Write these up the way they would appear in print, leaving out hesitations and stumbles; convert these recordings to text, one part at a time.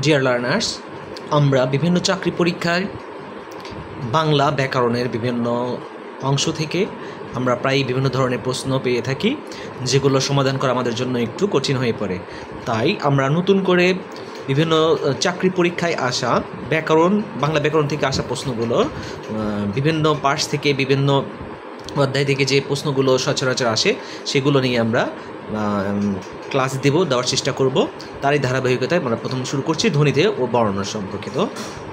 Dear learners, আমরা বিভিন্ন চাকরি পরীক্ষায় বাংলা ব্যাকরণের বিভিন্ন অংশ থেকে আমরা প্রায় বিভিন্ন ধরনের প্রশ্ন পেয়ে থাকি, যেগুলো সমাধান করা আমাদের জন্য একটু কঠিন হয়ে পড়ে। তাই আমরা নতুন করে বিভিন্ন চাকরি পরীক্ষায় আসা বাংলা ব্যাকরণ থেকে আসা প্রশ্নগুলো, বিভিন্ন পার্টস থেকে, বিভিন্ন অধ্যায় থেকে যে প্রশ্নগুলো সচরাচর আসে সেগুলো নিয়ে আমরা ক্লাস দেওয়ার চেষ্টা করব। তারই ধারাবাহিকতায় আমরা প্রথম শুরু করছি ধ্বনিতে ও বর্ণ সম্পর্কিত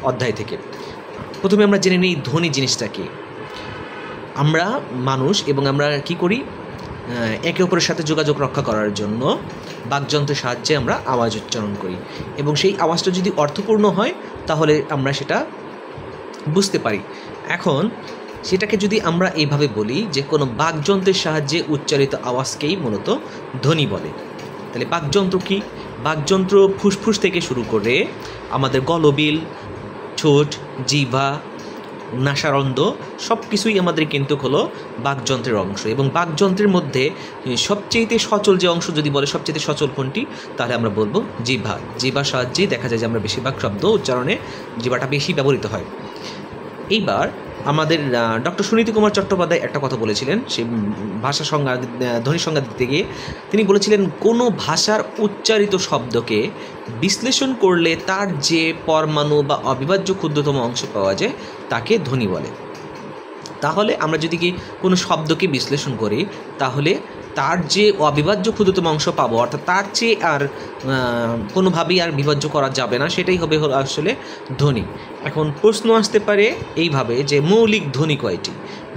অধ্যায় থেকে। প্রথমে আমরা জেনে নিই ধ্বনি জিনিসটা কি। আমরা মানুষ এবং আমরা কি করি, একে অপরের সাথে যোগাযোগ রক্ষা করার জন্য বাকযন্ত্রের সাহায্যে আমরা আওয়াজ উচ্চারণ করি, এবং সেই আওয়াজটা যদি অর্থপূর্ণ হয় তাহলে আমরা সেটা বুঝতে পারি। এখন সেটাকে যদি আমরা এইভাবে বলি যে কোনো বাকযন্ত্রের সাহায্যে উচ্চারিত আওয়াজকেই মূলত ধ্বনি বলে, তাহলে বাকযন্ত্র কি? বাকযন্ত্র ফুসফুস থেকে শুরু করে আমাদের গলবিল, ঠোঁট, জিহ্বা, নাসারন্ধ্র সব কিছুই আমাদের কিন্তু হলো বাকযন্ত্রের অংশ। এবং বাকযন্ত্রের মধ্যে সবচেয়ে সচল যে অংশ যদি বলে সবচেয়ে সচল কোনটি, তাহলে আমরা বলবো জিহ্বা। জিহ্বার সাহায্যেই দেখা যায় যে আমরা বেশিরভাগ শব্দ উচ্চারণে জিহ্বাটা বেশি ব্যবহৃত হয়। এইবার আমাদের ডক্টর সুনীতি কুমার চট্টোপাধ্যায় একটা কথা বলেছিলেন, সেই ভাষা সংজ্ঞা, ধ্বনি সংজ্ঞা দিতে গিয়ে তিনি বলেছিলেন, কোনো ভাষার উচ্চারিত শব্দকে বিশ্লেষণ করলে তার যে পরমাণু বা অবিভাজ্য ক্ষুদ্রতম অংশ পাওয়া যায় তাকে ধ্বনি বলে। তাহলে আমরা যদি কি কোনো শব্দকে বিশ্লেষণ করি তাহলে তার যে অবিভাজ্য ক্ষুদ্রতম অংশ পাবো, অর্থাৎ তার চেয়ে আর কোনোভাবেই আর বিভাজ্য করা যাবে না, সেটাই হবে হলো আসলে ধ্বনি। এখন প্রশ্ন আসতে পারে এইভাবে যে মৌলিক ধ্বনি কয়টি?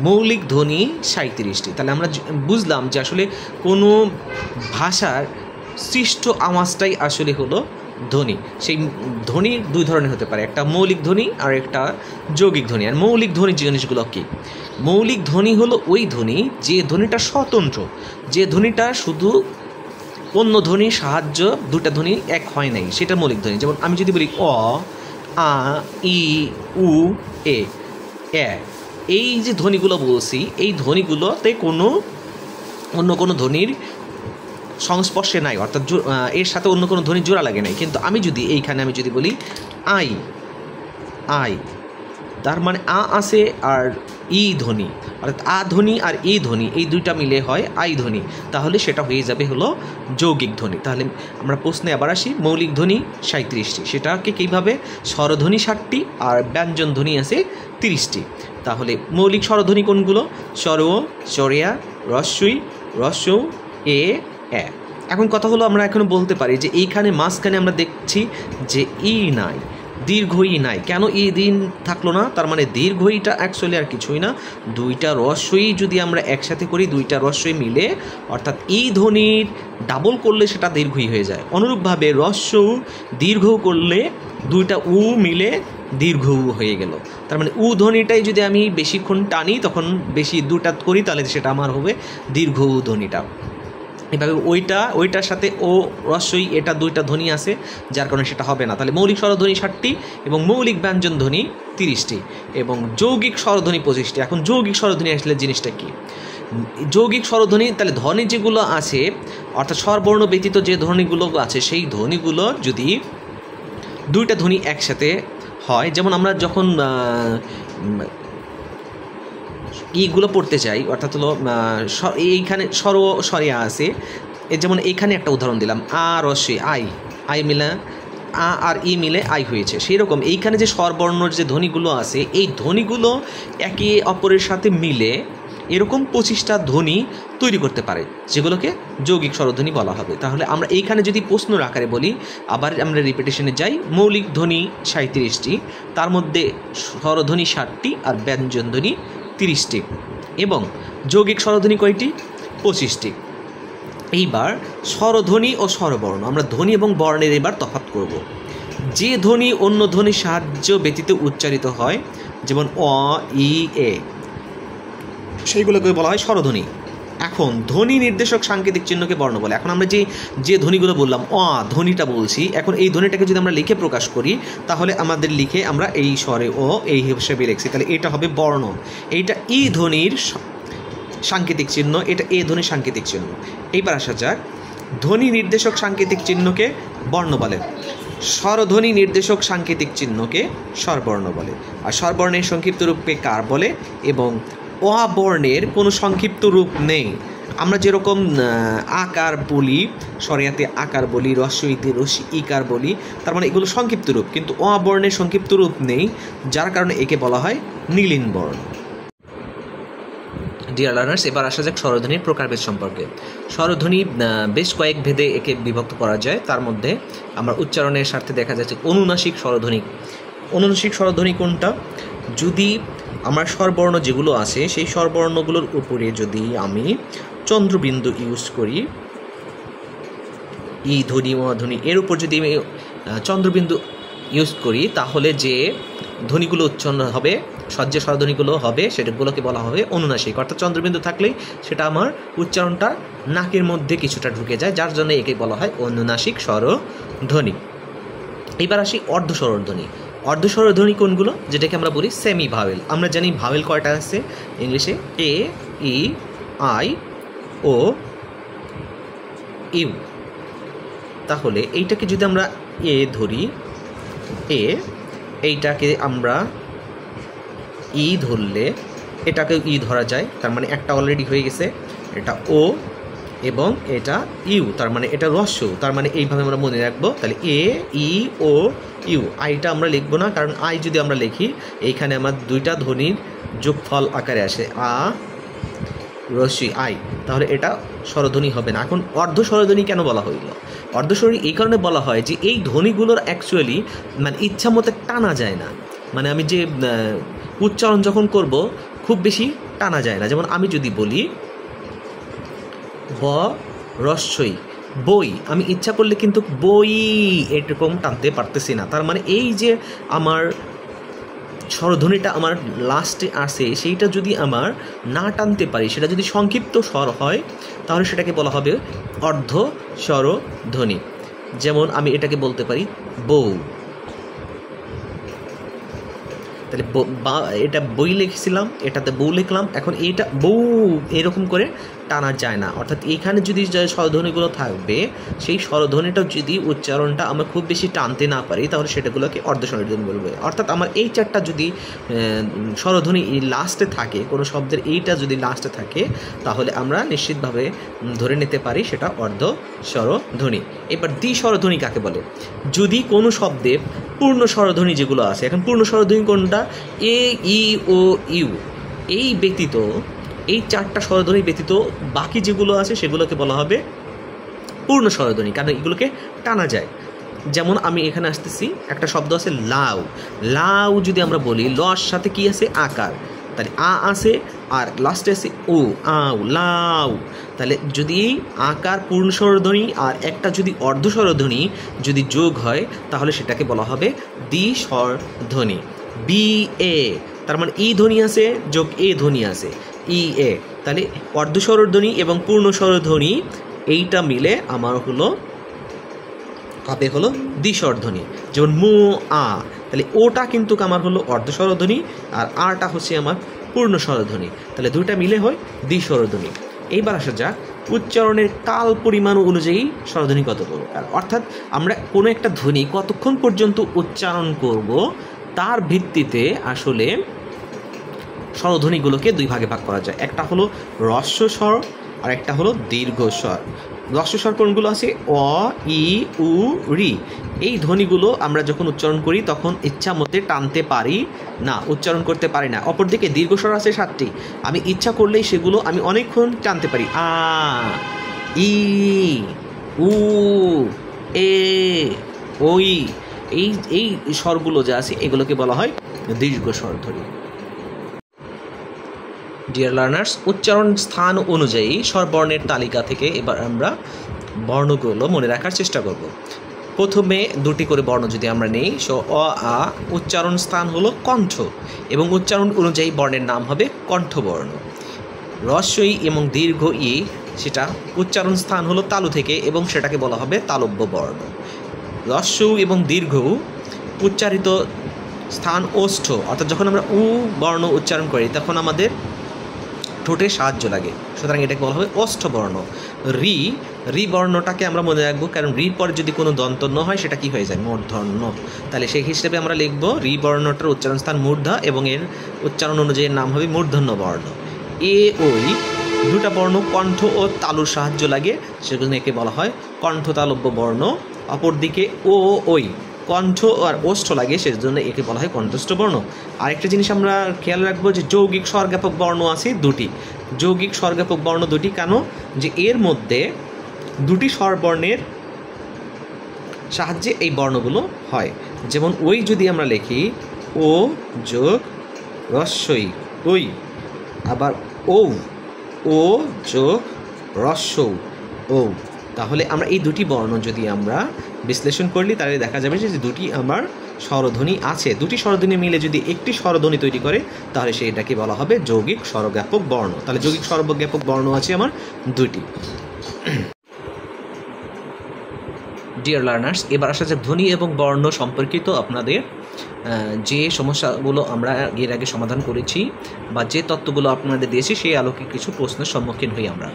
মৌলিক ধ্বনি 37টি। তাহলে আমরা বুঝলাম যে আসলে কোনো ভাষার সৃষ্ট আওয়াজটাই আসলে হলো ধ্বনি। সেই ধ্বনি দুই ধরনের হতে পারে, একটা মৌলিক ধ্বনি আর একটা যৌগিক ধ্বনি। আর মৌলিক ধ্বনি জিনিসগুলো কি? মৌলিক ধ্বনি হলো ওই ধ্বনি যে ধ্বনিটা স্বতন্ত্র, যে ধ্বনিটা শুধু অন্য ধ্বনির সাহায্য, দুটা ধ্বনি এক হয় নাই, সেটা মৌলিক ধ্বনি। যেমন আমি যদি বলি অ, আ, ই, উ, এ, এই যে ধ্বনিগুলো বলছি, এই ধ্বনিগুলোতে অন্য কোনো ধ্বনির সংস্পর্শে নাই, অর্থাৎ এর সাথে অন্য কোনো ধ্বনি জোড়া লাগে নাই। কিন্তু আমি যদি বলি আই, তার মানে আ আছে আর ই ধ্বনি, অর্থাৎ আ ধ্বনি আর ই ধ্বনি, এই দুইটা মিলে হয় আই ধ্বনি, তাহলে সেটা হয়ে যাবে হলো যৌগিক ধ্বনি। তাহলে আমরা প্রশ্নে আবার আসি, মৌলিক ধ্বনি 37টি, সেটাকে কীভাবে? স্বরধ্বনি 60টি আর ব্যঞ্জন ধ্বনি আছে 30টি। তাহলে মৌলিক স্বরধ্বনি কোনগুলো? স্বর, চরেয়া, রস্যই, রস্যৌ, এ। এখন কথা হলো, আমরা এখন বলতে পারি যে এইখানে মাঝখানে আমরা দেখছি যে ই নাই, দীর্ঘ ই নাই। কেন ই দিন থাকলো না? তার মানে দীর্ঘ ইটা অ্যাকচুয়ালি আর কিছুই না, দুইটা রস্যই যদি আমরা একসাথে করি, দুইটা রস্যই মিলে, অর্থাৎ ই ধ্বনির ডাবল করলে সেটা দীর্ঘই হয়ে যায়। অনুরূপভাবে রস্য দীর্ঘ করলে দুইটা উ মিলে দীর্ঘ উ হয়ে গেল। তার মানে উ ধ্বনিটাই যদি আমি বেশিক্ষণ টানি, তখন বেশি দুটা করি, তাহলে সেটা আমার হবে দীর্ঘ উ ধ্বনিটা। এভাবে ওইটার সাথে ও রস্যই, এটা দুইটা ধ্বনি আছে, যার কারণে সেটা হবে না। তাহলে মৌলিক স্বরধ্বনি 60টি এবং মৌলিক ব্যঞ্জন ধ্বনি 30টি এবং যৌগিক স্বরধ্বনি 25টি। এখন যৌগিক স্বরধ্বনি আসলে জিনিসটা কি? যৌগিক স্বরধ্বনি, তাহলে ধ্বনি যেগুলো আছে, অর্থাৎ স্বরবর্ণ ব্যতীত যে ধ্বনিগুলো আছে, সেই ধ্বনিগুলো যদি দুইটা ধ্বনি একসাথে হয়, যেমন আমরা যখন এইগুলো পড়তে চাই, অর্থাৎ হলো এইখানে স্বর সরিয়া আছে, যেমন এইখানে একটা উদাহরণ দিলাম, আ রস্যই আই মিলে আ আর ই মিলে আই হয়েছে। সেই রকম এইখানে যে স্বরবর্ণর যে ধ্বনিগুলো আছে, এই ধ্বনিগুলো একে অপরের সাথে মিলে এরকম 25টা ধ্বনি তৈরি করতে পারে, যেগুলোকে যৌগিক স্বরধ্বনি বলা হবে। তাহলে আমরা এইখানে যদি প্রশ্নর আকারে বলি, আবার আমরা রিপিটেশনে যাই, মৌলিক ধ্বনি 37টি, তার মধ্যে স্বরধ্বনি 60টি আর ব্যঞ্জন ধ্বনি 30টি এবং যৌগিক স্বরধ্বনি কয়টি? 25টি। এইবার স্বরধ্বনি ও স্বরবর্ণ, আমরা ধ্বনি এবং বর্ণের এবার তফাৎ করব। যে ধ্বনি অন্য ধ্বনির সাহায্য ব্যতীত উচ্চারিত হয়, যেমন অ, ই, এ, সেইগুলোকে বলা হয় স্বরধ্বনি। এখন ধ্বনি নির্দেশক সাংকেতিক চিহ্নকে বর্ণ বলে। এখন আমরা যে ধ্বনিগুলো বললাম, ধ্বনিটা বলছি, এখন এই ধ্বনিটাকে যদি আমরা লিখে প্রকাশ করি, তাহলে আমাদের লিখে আমরা এই স্বরে ও এই হিসেবে লিখছি, তাহলে এটা হবে বর্ণ। এইটা ই ধ্বনির সাংকেতিক চিহ্ন, এটা এ ধ্বনির সাংকেতিক চিহ্ন। এইবার আসা যাক, ধ্বনি নির্দেশক সাংকেতিক চিহ্নকে বর্ণ বলে। স্বরধ্বনি নির্দেশক সাংকেতিক চিহ্নকে স্বরবর্ণ বলে। আর স্বরবর্ণের সংক্ষিপ্ত রূপকে কার বলে, এবং অ বর্ণের কোনো সংক্ষিপ্ত রূপ নেই। আমরা যেরকম আকার বলি, শরিয়াতে আকার বলি, রস্বইতে ইকার বলি, তার মানে এগুলো সংক্ষিপ্ত রূপ, কিন্তু অ বর্ণের সংক্ষিপ্ত রূপ নেই, যার কারণে একে বলা হয় নীলিন বর্ণ। ডিয়ার লার্নার্স, এবার আসা যাক স্বরধ্বনির প্রকারভেদ সম্পর্কে। স্বরধ্বনি বেশ কয়েক ভেদে একে বিভক্ত করা যায়। তার মধ্যে আমরা উচ্চারণের স্বার্থে দেখা যাচ্ছে অনুনাসিক স্বরধ্বনি। অনুনাসিক স্বরধ্বনি কোনটা? যদি আমার স্বরবর্ণ যেগুলো আছে সেই স্বরবর্ণগুলোর উপরে যদি আমি চন্দ্রবিন্দু ইউজ করি, ই ধ্বনি ম ধ্বনি এর উপর যদি আমি চন্দ্রবিন্দু ইউজ করি, তাহলে যে ধ্বনিগুলো উচ্চারণ হবে, যে স্বরধ্বনিগুলো হবে, সেটাগুলোকে বলা হবে অনুনাসিক। অর্থাৎ চন্দ্রবিন্দু থাকলেই সেটা আমার উচ্চারণটা নাকের মধ্যে কিছুটা ঢুকে যায়, যার জন্য একে বলা হয় অনুনাসিক স্বরধ্বনি। এবার আসি অর্ধস্বরধ্বনি। অর্ধস্বরধ্বনি কোনগুলো? যেটাকে আমরা বলি সেমি ভাওয়েল। আমরা জানি ভাওয়েল কয়টা আছে ইংলিশে? এ, ই, আই, ও, ইউ। তাহলে এইটাকে যদি আমরা এ ধরি, এ, এইটাকে আমরা ই ধরলে এটাকেও ই ধরা যায়, তার মানে একটা অলরেডি হয়ে গেছে। এটা ও এবং এটা ইউ, তার মানে এটা রস্য, তার মানে এইভাবে আমরা মনে রাখবো। তাহলে এ, ই, ও, ইউ। আইটা আমরা লিখবো না, কারণ আই যদি আমরা লিখি এইখানে আমার দুইটা ধ্বনির যোগফল আকারে আসে, আ রস্যই আই, তাহলে এটা স্বরধ্বনি হবে না। এখন অর্ধ স্বরধ্বনি কেন বলা হইল? অর্ধস্বরধ্বনি এই কারণে বলা হয় যে এই ধ্বনিগুলোর অ্যাকচুয়ালি মানে ইচ্ছা মতো টানা যায় না। মানে আমি যে উচ্চারণ যখন করব খুব বেশি টানা যায় না। যেমন আমি যদি বলি ব রস্যই বই, আমি ইচ্ছা করলে কিন্তু বই এরকম টানতে পারতেছি না। তার মানে এই যে আমার স্বরধ্বনিটা আমার লাস্টে আসে, সেইটা যদি আমার না টানতে পারি, সেটা যদি সংক্ষিপ্ত স্বর হয়, তাহলে সেটাকে বলা হবে অর্ধ স্বরধ্বনি। যেমন আমি এটাকে বলতে পারি বউ, তাহলে এটা বই লিখছিলাম, এটাতে বউ লিখলাম, এখন এইটা বউ এরকম করে টানা যায় না। অর্থাৎ এইখানে যদি যে স্বরধ্বনিগুলো থাকবে, সেই স্বরধ্বনিটা যদি উচ্চারণটা আমরা খুব বেশি টানতে না পারি, তাহলে সেটাগুলোকে অর্ধস্বরধ্বনি বলবে। অর্থাৎ আমার এই চারটা যদি স্বরধ্বনি লাস্টে থাকে, কোনো শব্দের এইটা যদি লাস্টে থাকে, তাহলে আমরা নিশ্চিতভাবে ধরে নিতে পারি সেটা অর্ধ স্বরধ্বনি। এবার দ্বিস্বরধ্বনি কাকে বলে? যদি কোনো শব্দে পূর্ণ স্বরধ্বনি যেগুলো আছে, এখন পূর্ণ স্বরধ্বনি কোনটা? এ, ই, ও, ইউ, এই ব্যতীত, এই চারটা স্বরধ্বনি ব্যতীত বাকি যেগুলো আছে সেগুলোকে বলা হবে পূর্ণ স্বরধ্বনি, কারণ এগুলোকে টানা যায়। যেমন আমি এখানে আসতেছি, একটা শব্দ আছে লাউ। লাউ যদি আমরা বলি, লর সাথে কি আছে? আকার, তাহলে আ আছে, আর লাস্টে আছে ও, আউ, লাউ। তাহলে যদি আকার পূর্ণ স্বরধ্বনি আর একটা যদি অর্ধ স্বরধ্বনি যদি যোগ হয়, তাহলে সেটাকে বলা হবে দ্বিস্বরধ্বনি। বি এ, তার মানে ই ধ্বনি আছে যোগ এ ধ্বনি আছে, ই এ। তাহলে অর্ধ স্বরধ্বনি এবং পূর্ণ স্বরধ্বনি এইটা মিলে আমার হলো দ্বিস্বরধ্বনি। যেমন মু আ, তাহলে ওটা কিন্তু আমার হলো অর্ধ স্বরধ্বনি, আর আটা হচ্ছে আমার পূর্ণ স্বরধ্বনি। তাহলে দুইটা মিলে হয় দ্বিস্বরধ্বনি। এইবার আসা যাক উচ্চারণের কাল পরিমাণ অনুযায়ী স্বরধ্বনি কত করবো। অর্থাৎ আমরা কোনো একটা ধ্বনি কতক্ষণ পর্যন্ত উচ্চারণ করব, তার ভিত্তিতে আসলে স্বরধ্বনিগুলোকে দুই ভাগে ভাগ করা যায়। একটা হলো হ্রস্ব স্বর আর একটা হলো দীর্ঘ স্বর। হ্রস্ব স্বর কোনগুলো আছে? অ, ই, উ, রি। এই ধ্বনিগুলো আমরা যখন উচ্চারণ করি তখন ইচ্ছা মতে টানতে পারি না, উচ্চারণ করতে পারি না। অপরদিকে দীর্ঘ স্বর আছে 7টি, আমি ইচ্ছা করলেই সেগুলো আমি অনেকক্ষণ টানতে পারি। আ, ই, উ, এ, ওই, এই স্বরগুলো যা আছে এগুলোকে বলা হয় দীর্ঘ স্বরধ্বনি। ডিয়ার লার্নার্স, উচ্চারণ স্থান অনুযায়ী স্বরবর্ণের তালিকা থেকে এবার আমরা বর্ণগুলো মনে রাখার চেষ্টা করব। প্রথমে দুটি করে বর্ণ যদি আমরা নেই, অ, আ, উচ্চারণ স্থান হলো কণ্ঠ এবং উচ্চারণ অনুযায়ী বর্ণের নাম হবে কণ্ঠবর্ণ। হ্রস্বই এবং দীর্ঘ ই, সেটা উচ্চারণ স্থান হলো তালু থেকে এবং সেটাকে বলা হবে তালব্য বর্ণ। হ্রস্ব এবং দীর্ঘ উচ্চারিত স্থান ওষ্ঠ, অর্থাৎ যখন আমরা উ বর্ণ উচ্চারণ করি তখন আমাদের ঠোঁটে সাহায্য লাগে, সুতরাং এটাকে বলা হবে ওষ্ঠবর্ণ। রি, রি বর্ণটাকে আমরা মনে রাখবো, কারণ রির পরে যদি কোনো দন্ত ন হয় সেটা কি হয়ে যায়, মূর্ধন্য। তাহলে সেই হিসেবে আমরা লিখব রি বর্ণটার উচ্চারণ স্থান মূর্ধা এবং এর উচ্চারণ অনুযায়ী নাম হবে মূর্ধন্য বর্ণ। এ ওই দুটা বর্ণ কণ্ঠ ও তালুর সাহায্য লাগে, সেজন্য একে বলা হয় কণ্ঠতালব্য বর্ণ। অপরদিকে ও ওই কণ্ঠ আর ওষ্ঠ লাগে, সেজন্য একে বলা হয় কণ্ঠস্থ বর্ণ। আরেকটা জিনিস আমরা খেয়াল রাখবো যে যৌগিক স্বরজ্ঞাপক বর্ণ আছে দুটি। যৌগিক স্বরজ্ঞাপক বর্ণ দুটি কেন, যে এর মধ্যে দুটি স্বরবর্ণের সাহায্যে এই বর্ণগুলো হয়। যেমন ওই যদি আমরা লিখি ও যোগ রস্বই ওই, আবার ও, ও যোগ রস্বৌ ও, তাহলে আমরা এই দুটি বর্ণ যদি আমরা বিশ্লেষণ করলি তাহলে দেখা যাবে যে দুটি আমার স্বরধ্বনি আছে। দুটি স্বরধ্বনি মিলে যদি একটি স্বরধ্বনি তৈরি করে তাহলে সেটাকে বলা হবে যৌগিক স্বরজ্ঞাপক বর্ণ। তাহলে যৌগিক স্বরজ্ঞাপক বর্ণ আছে আমার দুটি। ডিয়ার লার্নার্স, এবার আসা যাক ধ্বনি এবং বর্ণ সম্পর্কিত আপনাদের যে সমস্যাগুলো আমরা এর আগে সমাধান করেছি বা যে তত্ত্বগুলো আপনাদের দিয়েছি সেই আলোকে কিছু প্রশ্নের সম্মুখীন হই আমরা।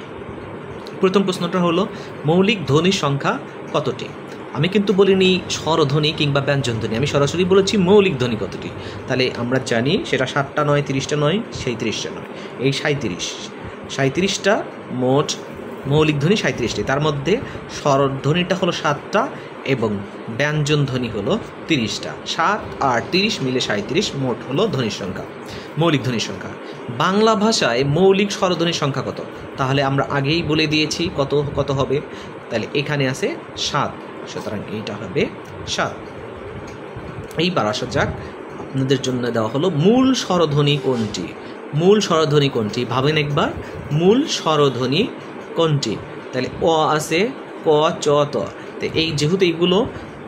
প্রথম প্রশ্নটা হলো মৌলিক ধ্বনির সংখ্যা কতটি? আমি কিন্তু বলিনি স্বরধ্বনি কিংবা ব্যঞ্জনধ্বনি, আমি সরাসরি বলেছি মৌলিক ধ্বনি কতটি। তাহলে আমরা জানি সেটা 7টা নয়, 30টা নয়, 37টা নয়, এই 37টা মোট মৌলিক ধ্বনি 37টি। তার মধ্যে স্বরধ্বনিটা হলো 7টা এবং ব্যঞ্জনধ্বনি হলো 30টা। 7 আর 30 মিলে 37, মোট হলো ধ্বনির সংখ্যা, মৌলিক ধ্বনির সংখ্যা। বাংলা ভাষায় মৌলিক স্বরধ্বনির সংখ্যা কত? তাহলে আমরা আগেই বলে দিয়েছি কত কত হবে। তাহলে এখানে আছে 7, সুতরাং এইটা হবে 7। এইবার আসা যাক আপনাদের জন্য দেওয়া হলো মূল স্বরধ্বনি কোনটি? মূল স্বরধ্বনি কোনটি ভাবেন একবার, মূল স্বরধ্বনি কোনটি? তাহলে অ আছে, ক, চ, ত। তো এই যেহেতু এইগুলো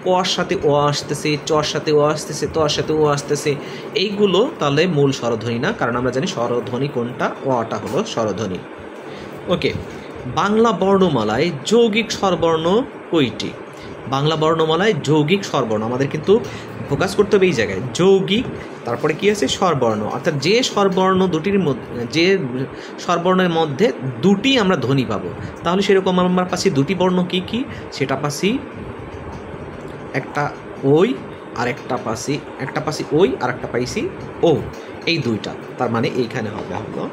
কর সাথে ও আসতেছে, চর সাথে ও আসতেছে, তর সাথে ও আসতেছে, এইগুলো তাহলে মূল স্বরধ্বনি না, কারণ আমরা জানি স্বরধ্বনি কোনটা, অটা হলো স্বরধ্বনি। ওকে, বাংলা বর্ণমালায় যৌগিক স্বরবর্ণ কয়টি? বাংলা বর্ণমালায় যৌগিক স্বরবর্ণ, আমাদের কিন্তু ফোকাস করতে হবে এই জায়গায়, যৌগিক, তারপরে কি আছে স্বরবর্ণ, অর্থাৎ যে স্বরবর্ণ দুটির মধ্যে, যে স্বরবর্ণের মধ্যে দুটি আমরা ধ্বনি পাবো। তাহলে সেরকম আমরা পাচ্ছি দুটি বর্ণ কি কি, সেটা পাচ্ছি একটা ওই আর একটা পাচ্ছি ওই আর একটা পাইছি ও, এই দুইটা। তার মানে এইখানে হবে হলো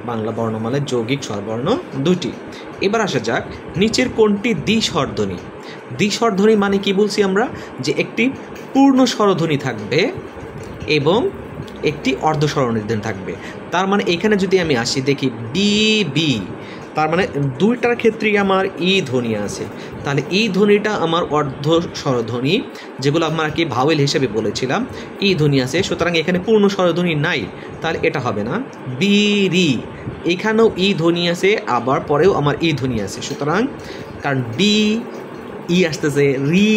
বাংলা বর্ণমালায় যৌগিক স্বরবর্ণ দুটি। এবার আসা যাক নিচের কোনটি দ্বিস্বরধ্বনি? দ্বিস্বরধ্বনি মানে কি বলছি আমরা, যে একটি পূর্ণ স্বরধ্বনি থাকবে এবং একটি অর্ধস্বরধ্বনি থাকবে। তার মানে এখানে যদি আমি আসি দেখি বি বি, তার মানে দুইটার ক্ষেত্রেই আমার ই ধ্বনি আছে। তাহলে এই ধ্বনিটা আমার অর্ধ স্বরধ্বনি, যেগুলো আমরা কি ভাওয়েল হিসেবে বলেছিলাম, ই ধ্বনি আছে, সুতরাং এখানে পূর্ণ স্বরধ্বনি নাই, তাহলে এটা হবে না। বি রি, এখানেও ই ধ্বনি আছে, আবার পরেও আমার ই ধ্বনি আছে, সুতরাং কারণ বি ই আসতেছে, রি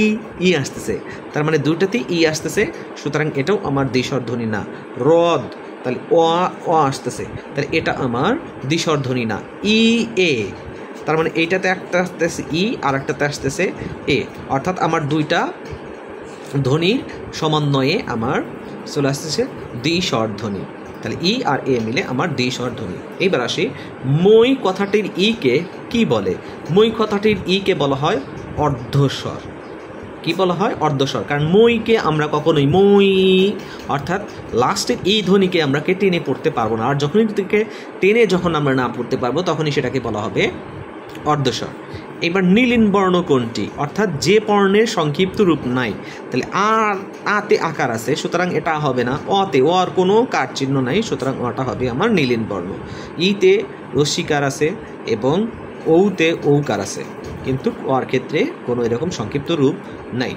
ই আসতেছে, তার মানে দুইটাতেই ই আসতেছে, সুতরাং এটাও আমার দ্বিস্বরধ্বনি না। রদ, তাহলে অ আসতেছে, তাহলে এটা আমার দ্বিস্বরধ্বনি না। ই এ, তার মানে এইটাতে একটা আসতেছে ই আর একটাতে আসতেছে এ, অর্থাৎ আমার দুইটা ধ্বনির সমন্বয়ে আমার চলে আসতেছে দ্বিস্বরধ্বনি। তাহলে ই আর এ মিলে আমার দ্বিস্বরধ্বনি। এইবার আসি মই কথাটির ই কে কি বলে? মই কথাটির ই কে বলা হয় অর্ধস্বর। কি বলা হয়? অর্ধস্বর। কারণ মইকে আমরা কখনোই মই অর্থাৎ লাস্টের এই ধ্বনিকে আমরা টেনে পড়তে পারবো না, আর যখনই টেনে যখন আমরা না পড়তে পারবো তখনই সেটাকে বলা হবে অর্ধস্বর। এবার নীলিন বর্ণ কোনটি? অর্থাৎ যে বর্ণের সংক্ষিপ্ত রূপ নাই। তাহলে আর আতে আকার আছে, সুতরাং এটা হবে না। অতে অর কোনো কার চিহ্ন নাই, সুতরাং অটা হবে আমার নীলিন বর্ণ। ইতে রস্যিকার আছে এবং ঔতে ঔকার আছে, কিন্তু অর ক্ষেত্রে কোনো এরকম সংক্ষিপ্ত রূপ নাই।